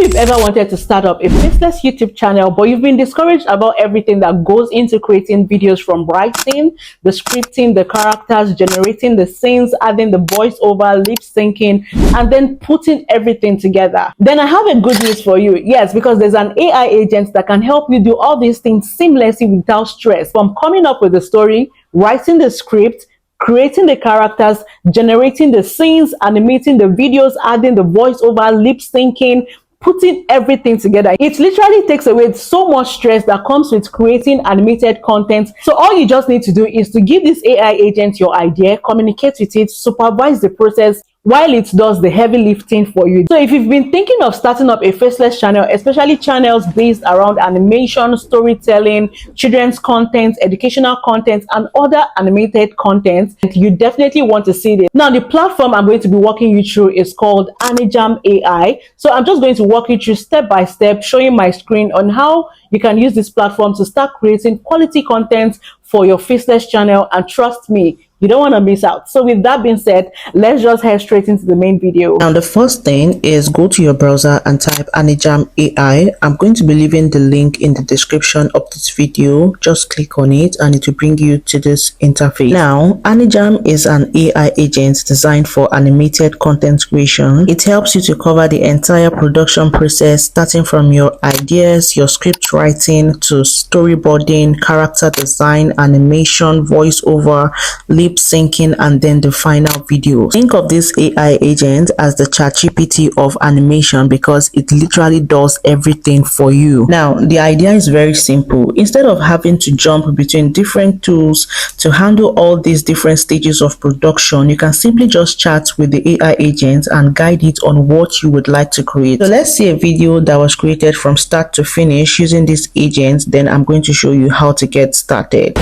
you've ever wanted to start up a faceless YouTube channel, but you've been discouraged about everything that goes into creating videos, from writing, the scripting, the characters, generating the scenes, adding the voiceover, lip syncing, and then putting everything together, then I have a good news for you. Yes, because there's an AI agent that can help you do all these things seamlessly without stress. From coming up with the story, writing the script, creating the characters, generating the scenes, animating the videos, adding the voiceover, lip syncing, putting everything together. It literally takes away so much stress that comes with creating animated content. So all you just need to do is to give this AI agent your idea, communicate with it, supervise the process while it does the heavy lifting for you. So if you've been thinking of starting up a faceless channel, especially channels based around animation, storytelling, children's content, educational content, and other animated content, you definitely want to see this. Now, the platform I'm going to be walking you through is called Anijam AI. So I'm just going to walk you through step by step, showing my screen on how you can use this platform to start creating quality content for your faceless channel. And trust me, you don't want to miss out. So with that being said, let's just head straight into the main video. Now, the first thing is go to your browser and type Anijam AI. I'm going to be leaving the link in the description of this video. Just click on it and it will bring you to this interface. Now, Anijam is an AI agent designed for animated content creation. It helps you to cover the entire production process, starting from your ideas, your script writing, to storyboarding, character design, animation, voiceover, lip syncing, and then the final video. Think of this AI agent as the ChatGPT of animation, because it literally does everything for you. Now, the idea is very simple. Instead of having to jump between different tools to handle all these different stages of production, you can simply just chat with the AI agent and guide it on what you would like to create. So let's see a video that was created from start to finish using this agent. Then I'm going to show you how to get started.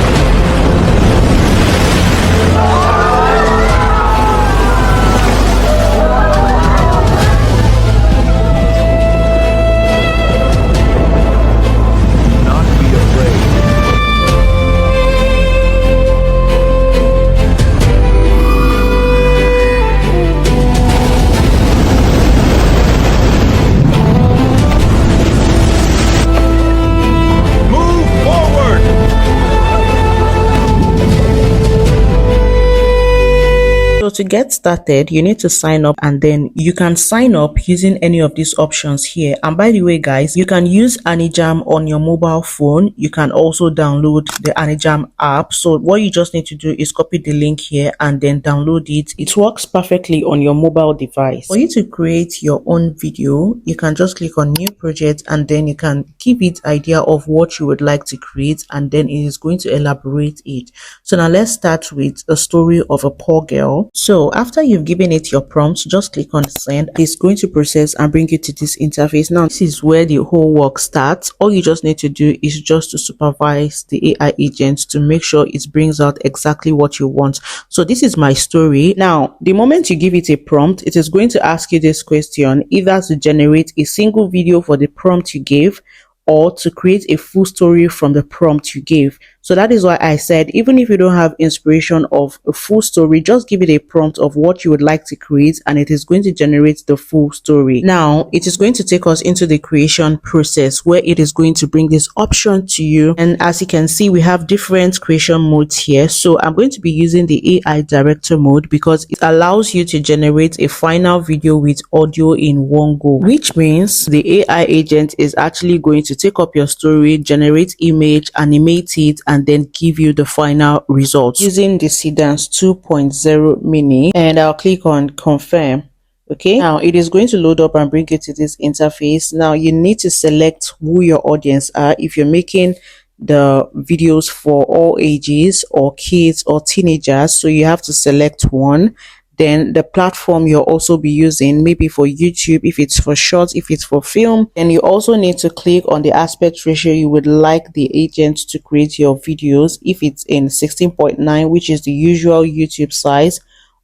So to get started, you need to sign up, and then you can sign up using any of these options here. And by the way, guys, you can use Anijam on your mobile phone. You can also download the Anijam app. So what you just need to do is copy the link here and then download it. It works perfectly on your mobile device. For you to create your own video, you can just click on new project, and then you can give it idea of what you would like to create, and then it is going to elaborate it. So now let's start with a story of a poor girl. So after you've given it your prompts, just click on send. It's going to process and bring you to this interface. Now, this is where the whole work starts. All you just need to do is just to supervise the AI agent to make sure it brings out exactly what you want. So this is my story. Now, the moment you give it a prompt, it is going to ask you this question, either to generate a single video for the prompt you gave, or to create a full story from the prompt you gave. So that is why I said, even if you don't have inspiration of a full story, just give it a prompt of what you would like to create, and it is going to generate the full story. Now, it is going to take us into the creation process, where it is going to bring this option to you. And as you can see, we have different creation modes here. So I'm going to be using the AI director mode, because it allows you to generate a final video with audio in one go, which means the AI agent is actually going to take up your story, generate image, animate it, and then give you the final results using the Sedans 2.0 mini. And I'll click on confirm. Okay, now it is going to load up and bring you to this interface. Now you need to select who your audience are. If you're making the videos for all ages, or kids, or teenagers, so you have to select one. Then the platform you'll also be using, maybe for YouTube, if it's for shorts, if it's for film. Then you also need to click on the aspect ratio you would like the agent to create your videos. If it's in 16.9, which is the usual YouTube size,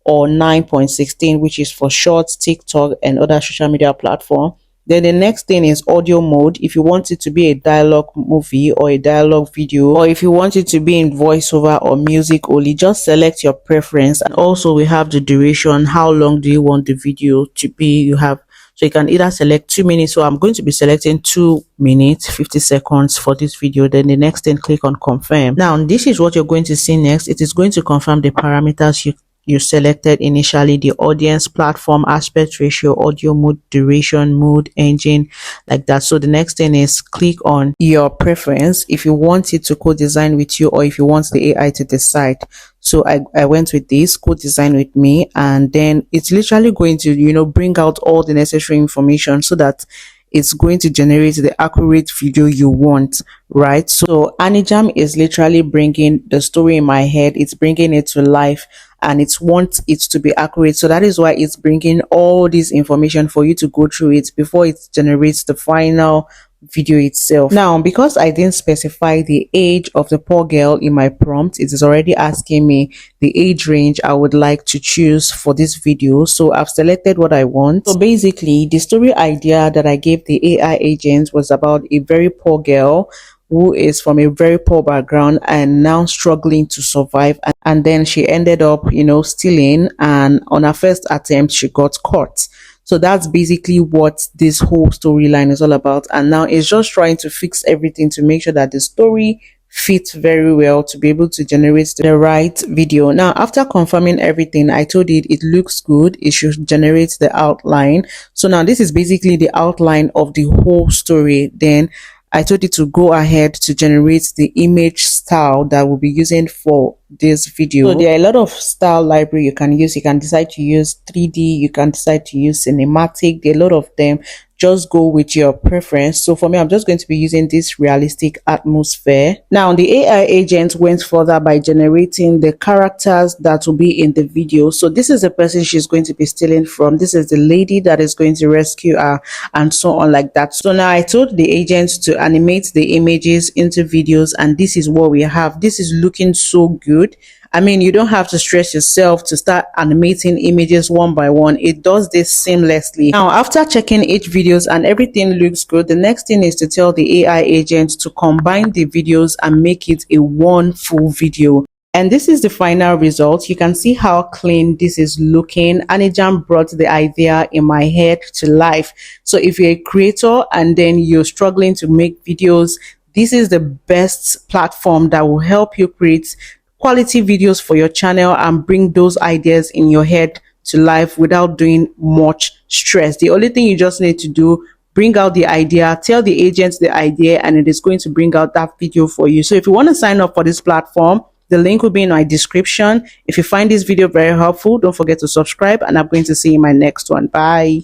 or 9.16, which is for shorts, TikTok, and other social media platform. Then the next thing is audio mode. If you want it to be a dialogue movie or a dialogue video, or if you want it to be in voiceover or music only, just select your preference. And also we have the duration. How long do you want the video to be? You have So you can either select 2 minutes. So I'm going to be selecting 2 minutes 50 seconds for this video. Then the next thing, click on confirm. Now this is what you're going to see next. It is going to confirm the parameters you selected initially: the audience, platform, aspect ratio, audio mode, duration, mood, engine, like that. So the next thing is click on your preference if you want it to co-design with you or if you want the AI to decide. So I went with this co-design with me, and then it's literally going to bring out all the necessary information so that it's going to generate the accurate video you want, right? So Anijam is literally bringing the story in my head, it's bringing it to life, and it wants it to be accurate. So that is why it's bringing all this information for you to go through it before it generates the final video itself. Now, because I didn't specify the age of the poor girl in my prompt, it is already asking me the age range I would like to choose for this video. So I've selected what I want. So basically, the story idea that I gave the AI agent was about a very poor girl who is from a very poor background and now struggling to survive, and then she ended up stealing, and on her first attempt she got caught. So that's basically what this whole storyline is all about. And now it's just trying to fix everything to make sure that the story fits very well to be able to generate the right video. Now, after confirming everything, I told it looks good. It should generate the outline. So now this is basically the outline of the whole story. Then I told it to go ahead to generate the image style that we'll be using for this video. So there are a lot of style library you can use. You can decide to use 3D, you can decide to use cinematic. There are a lot of them. Just go with your preference. So for me, I'm just going to be using this realistic atmosphere. Now, the AI agent went further by generating the characters that will be in the video. So this is the person she's going to be stealing from. This is the lady that is going to rescue her, and so on like that. So now I told the agent to animate the images into videos, and this is what we have. This is looking so good. I mean, you don't have to stress yourself to start animating images one by one. It does this seamlessly. Now, after checking each videos and everything looks good, the next thing is to tell the AI agent to combine the videos and make it a one full video. And this is the final result. You can see how clean this is looking. Anijam brought the idea in my head to life. So if you're a creator and then you're struggling to make videos, this is the best platform that will help you create quality videos for your channel and bring those ideas in your head to life without doing much stress. The only thing you just need to do, bring out the idea, tell the agent the idea, and it is going to bring out that video for you. So if you want to sign up for this platform, the link will be in my description. If you find this video very helpful, don't forget to subscribe, and I'm going to see you in my next one. Bye.